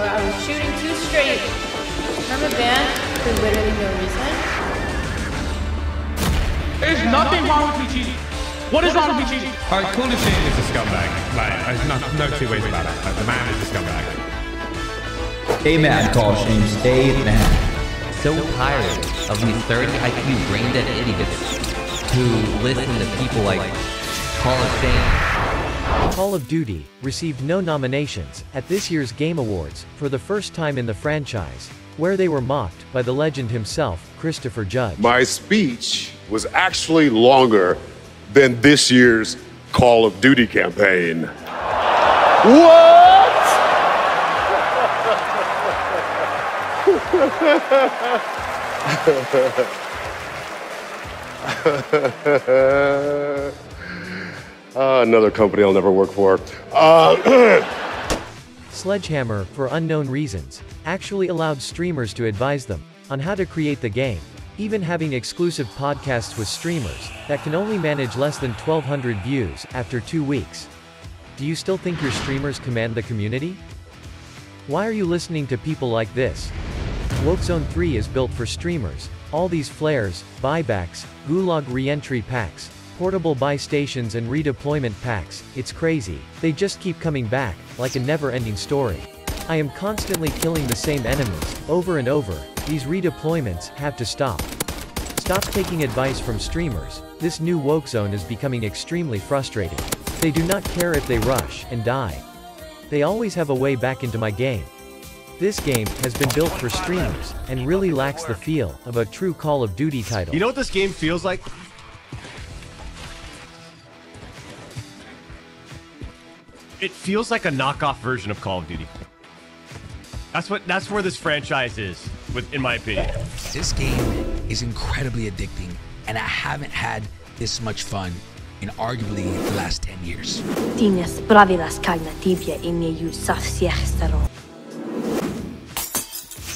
where I was shooting 2 straight from a ban for literally no reason. There's nothing wrong with me cheating. What is wrong with me cheating? Alright, Call of Duty is a scumbag. Like, there's no two ways about it. Like, the man is a scumbag. Stay mad, Call of Shame. Stay mad. So tired of these 30 IQ brain-dead idiots who listen to people like Call of Fame. Call of Duty received no nominations at this year's Game Awards for the first time in the franchise, where they were mocked by the legend himself, Christopher Judge. My speech was actually longer than this year's Call of Duty campaign. What? Another company I'll never work for. Sledgehammer, for unknown reasons, actually allowed streamers to advise them on how to create the game, even having exclusive podcasts with streamers that can only manage less than 1,200 views after 2 weeks. Do you still think your streamers command the community? Why are you listening to people like this? Warzone 3 is built for streamers. All these flares, buybacks, gulag re-entry packs, portable buy stations and redeployment packs, it's crazy. They just keep coming back, like a never-ending story. I am constantly killing the same enemies, over and over. These redeployments have to stop. Stop taking advice from streamers. This new Warzone is becoming extremely frustrating. They do not care if they rush and die. They always have a way back into my game. This game has been built for streamers, and really lacks the feel of a true Call of Duty title. You know what this game feels like? It feels like a knockoff version of Call of Duty. That's where this franchise is, in my opinion. This game is incredibly addicting, and I haven't had this much fun in arguably the last 10 years.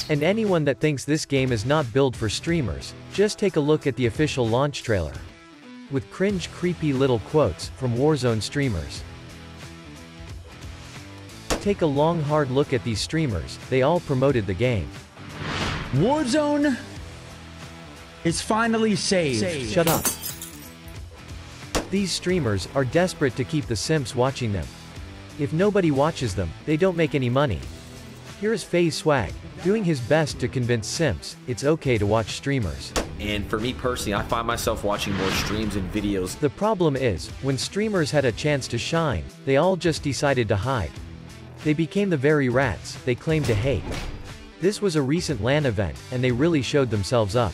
And anyone that thinks this game is not built for streamers, just take a look at the official launch trailer. With cringe creepy little quotes from Warzone streamers. Take a long hard look at these streamers, they all promoted the game. Warzone is finally saved. Shut up. These streamers are desperate to keep the simps watching them. If nobody watches them, they don't make any money. Here is Faze Swagg, doing his best to convince simps it's okay to watch streamers. And for me personally, I find myself watching more streams and videos. The problem is, when streamers had a chance to shine, they all just decided to hide. They became the very rats they claimed to hate. This was a recent LAN event, and they really showed themselves up.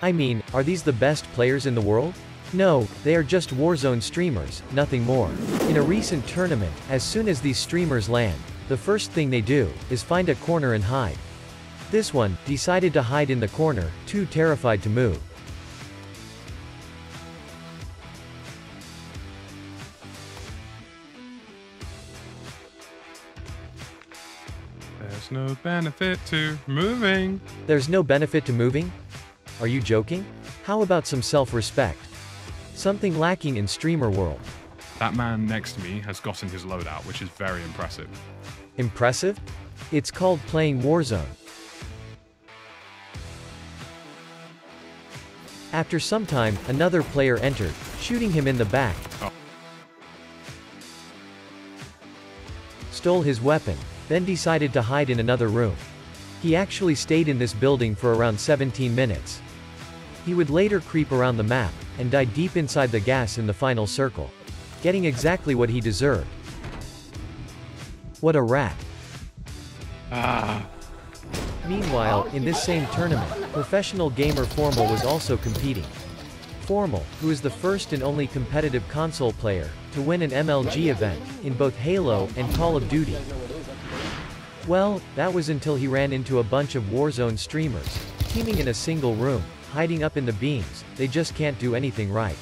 I mean, are these the best players in the world? No, they are just Warzone streamers, nothing more. In a recent tournament, as soon as these streamers land, the first thing they do is find a corner and hide. This one decided to hide in the corner, too terrified to move. There's no benefit to moving. There's no benefit to moving? Are you joking? How about some self-respect? Something lacking in streamer world. That man next to me has gotten his loadout, which is very impressive. Impressive? It's called playing Warzone. After some time, another player entered, shooting him in the back. Oh. Stole his weapon, then decided to hide in another room. He actually stayed in this building for around 17 minutes. He would later creep around the map, and die deep inside the gas in the final circle. Getting exactly what he deserved. What a rat. Meanwhile, in this same tournament, professional gamer Formal was also competing. Formal, who is the first and only competitive console player to win an MLG event in both Halo and Call of Duty. Well, that was until he ran into a bunch of Warzone streamers, teaming in a single room, hiding up in the beams. They just can't do anything right.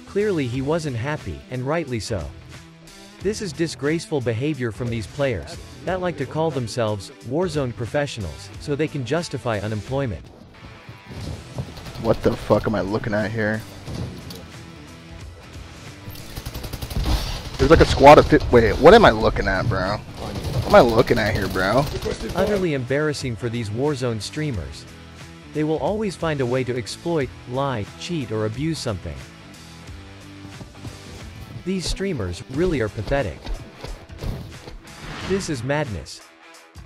Clearly he wasn't happy, and rightly so. This is disgraceful behavior from these players, that like to call themselves Warzone professionals, so they can justify unemployment. What the fuck am I looking at here? There's like a squad of wait, what am I looking at, bro? What am I looking at here, bro? Utterly embarrassing for these Warzone streamers. They will always find a way to exploit, lie, cheat or abuse something. These streamers really are pathetic. This is madness.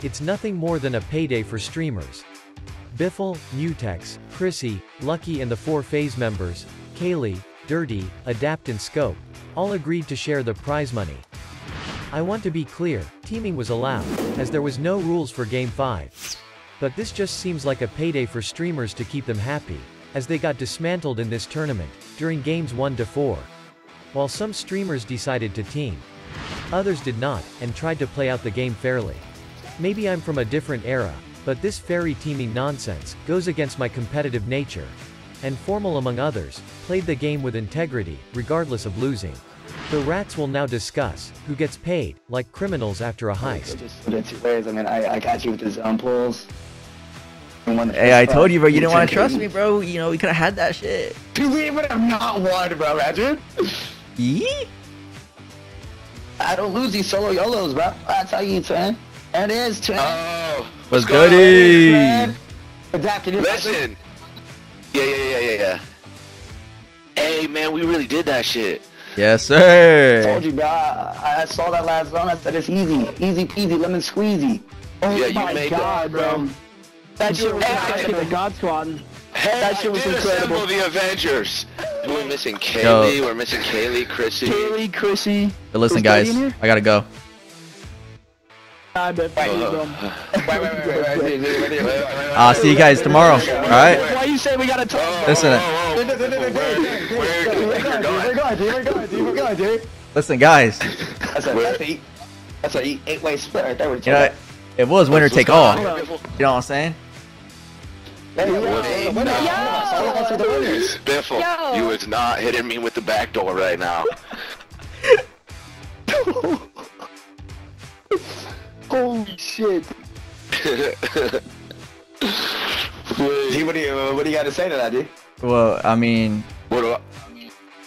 It's nothing more than a payday for streamers. Biffle, Mutex, Chrissy, Lucky and the 4 Faze members, Kaylee, Dirty, Adapt and Scope, all agreed to share the prize money. I want to be clear, teaming was allowed, as there was no rules for Game 5. But this just seems like a payday for streamers to keep them happy, as they got dismantled in this tournament, during games 1 to 4. While some streamers decided to team, others did not, and tried to play out the game fairly. Maybe I'm from a different era, but this fairy teaming nonsense goes against my competitive nature. And Formal among others, played the game with integrity, regardless of losing. The rats will now discuss who gets paid, like criminals after a heist. Just 2 ways. I mean, I got you with the zone pulls. Hey, I told you, bro. You didn't want to trust me, bro. You know, we could have had that shit. Dude, we would have not won, bro. Imagine. Yee? I don't lose these solo YOLOs, bro. That's how you twin. There it is, twin. Oh, what's goody? Listen. Yeah. Hey, man, we really did that shit. Yes, sir. I told you, bro. I saw that last zone. I said it's easy. Easy peasy, lemon squeezy. Oh yeah, my you God, bro. That shit was incredible. The God Squad. That shit was incredible. Assemble the Avengers. We're missing Kaylee. We're missing Kaylee, Chrissy. But listen, guys, I gotta go. Wait. I'll see you guys tomorrow. All right. Why you say we gotta talk? Listen. We're going, dude. Listen, guys. That's a 8-way split right there. You know, it was winner take all. You know what I'm saying? Biffle, you is not hitting me with the back door right now. Holy shit. D, what do you got to say to that, dude? Well, I mean,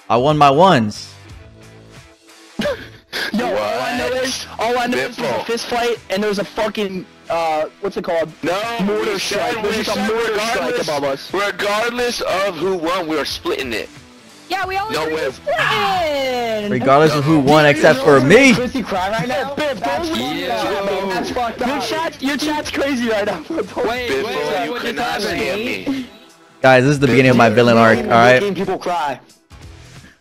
I won my ones. Yo, all I know is there's a fist fight and there's a fucking what's it called? No, mortar strike. There's like a mortar strike above us. Regardless of who won, we are splitting it. Yeah, we always splitting. Regardless of who won, except for me. Chrissy cry right now? That's fucked up. Your chat's crazy right now. Wait, you cannot scam me. Guys, this is the beginning of my villain arc, alright? People cry.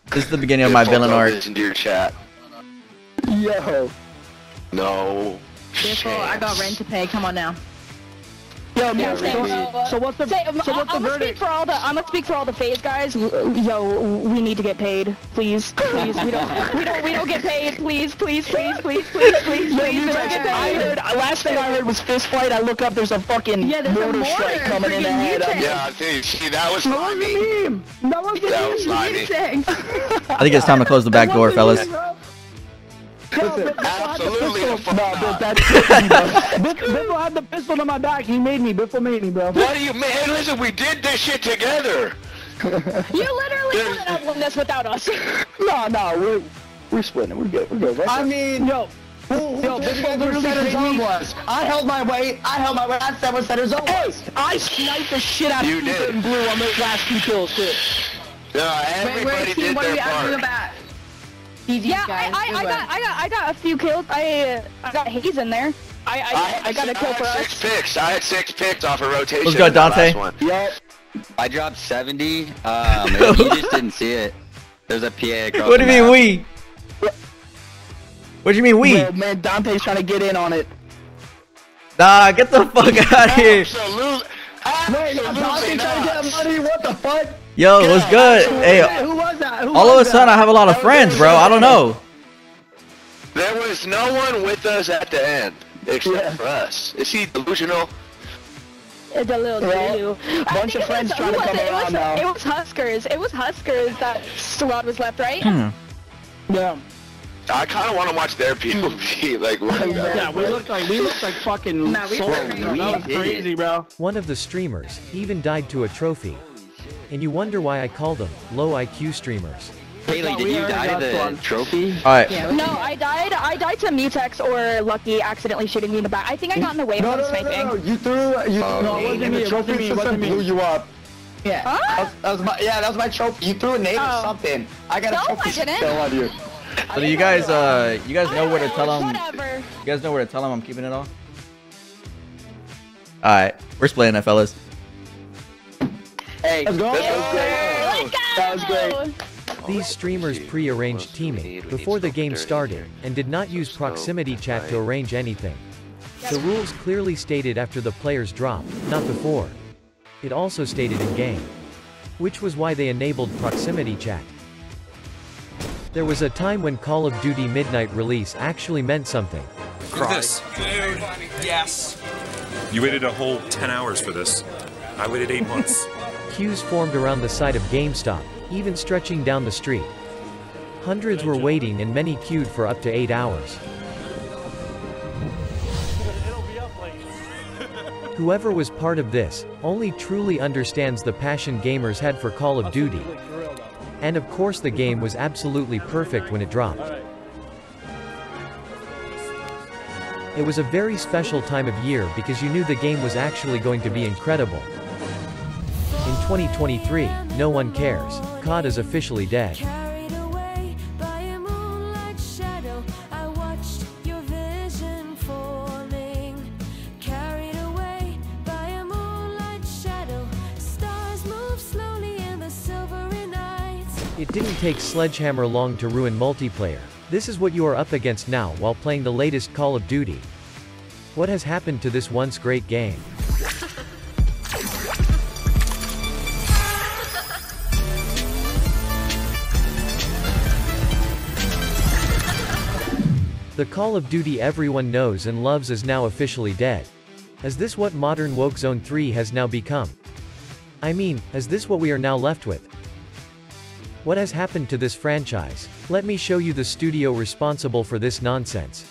This is the beginning of my villain arc. Listen to your chat. Yo. No. Biffle, I got rent to pay. Come on now. Yo, so what's the verdict? I'm gonna speak for all the Faze guys. Yo, we need to get paid, please. We don't get paid. Please. Last thing I heard was fist fight. I look up, there's a fucking mortar strike coming in the head. Yeah, see, that was slimy. That was slimy. I think it's time to close the back door, fellas. Absolutely. Biffle had the pistol on my back. He made me. Biffle made me, bro. What do you mean? Hey, listen, we did this shit together. You literally couldn't have won this without us. No, we're splitting. We're good. Right? I mean, Biffle literally center zone was. I held my weight. I said what center zone was. I sniped the shit out of you and blue on those last 2 kills too. No, everybody did their part. Yeah, I got a few kills. I got Haze in there. I got a kill for us. I had 6 picks off a rotation. Let's go, Dante. Yep. I dropped 70. Maybe you just didn't see it. There's a PA across. What do you mean we? What do you mean we? Bro, man, Dante's trying to get in on it. Nah, get the fuck out of here. Absolutely. Wait, Dante's trying to get money. What the fuck? Yo, what's good? Hey, who was that? all of a sudden I have a lot of friends, bro. I don't know. There was no one with us at the end, except for us. Is he delusional? It's a little doo-doo. Bunch of friends trying to come around now. It was Huskers. that squad was left, right? Yeah. I kind of want to watch their POV. Like, yeah, we looked like fucking Nah, we that was crazy, bro. One of the streamers even died to a trophy. And you wonder why I call them low IQ streamers. Haley, did you die to the trophy? Alright. No, I died to Mutex or Lucky accidentally shooting me in the back. I think I got in the way when I was sniping. No, you threw, no, it wasn't me, it wasn't me, it wasn't me. Blew you up. Yeah, huh? that was my trophy. You threw a nade or something. I got a trophy still on you. So do you guys know where to tell them? Whatever. You guys know where to tell them I'm keeping it all? Alright, we're splitting it, fellas. Hey, let's go. That was great. These streamers pre-arranged teaming before the game started and did not use proximity chat to arrange anything. The rules clearly stated after the players drop, not before. It also stated in-game, which was why they enabled proximity chat. There was a time when Call of Duty Midnight release actually meant something. Look at this. Dude, yes. You waited a whole 10 hours for this. I waited 8 months. Queues formed around the side of GameStop, even stretching down the street. Hundreds were waiting and many queued for up to 8 hours. Whoever was part of this, only truly understands the passion gamers had for Call of Duty. And of course the game was absolutely perfect when it dropped. It was a very special time of year because you knew the game was actually going to be incredible. In 2023, no one cares. COD is officially dead. It didn't take Sledgehammer long to ruin multiplayer. This is what you are up against now while playing the latest Call of Duty. What has happened to this once great game? The Call of Duty everyone knows and loves is now officially dead. Is this what modern Warzone 3 has now become? I mean, is this what we are now left with? What has happened to this franchise? Let me show you the studio responsible for this nonsense.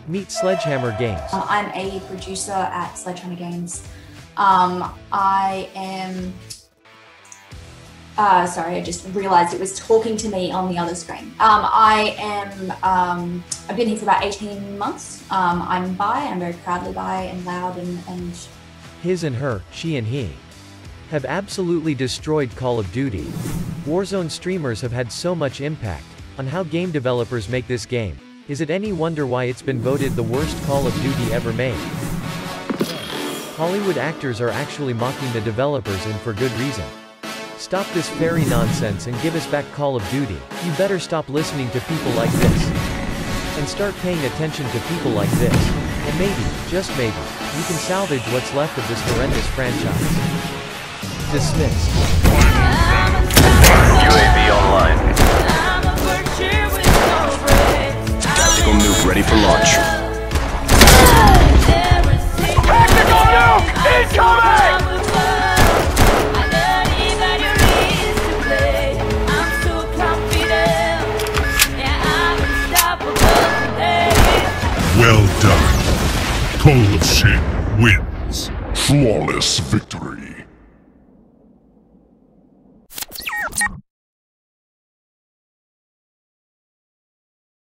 Meet Sledgehammer Games. I'm a producer at Sledgehammer Games. I am... sorry, I just realized it was talking to me on the other screen. I've been here for about 18 months. I'm bi, I'm very proudly bi and loud and... His and her, she and he, have absolutely destroyed Call of Duty. Warzone streamers have had so much impact on how game developers make this game. Is it any wonder why it's been voted the worst Call of Duty ever made? Hollywood actors are actually mocking the developers, and for good reason. Stop this fairy nonsense and give us back Call of Duty. You better stop listening to people like this and start paying attention to people like this. And maybe, just maybe, you can salvage what's left of this horrendous franchise. Dismissed. UAV online. Tactical nuke ready for launch. Tactical nuke incoming! Well done. Call of Shame wins. Flawless victory.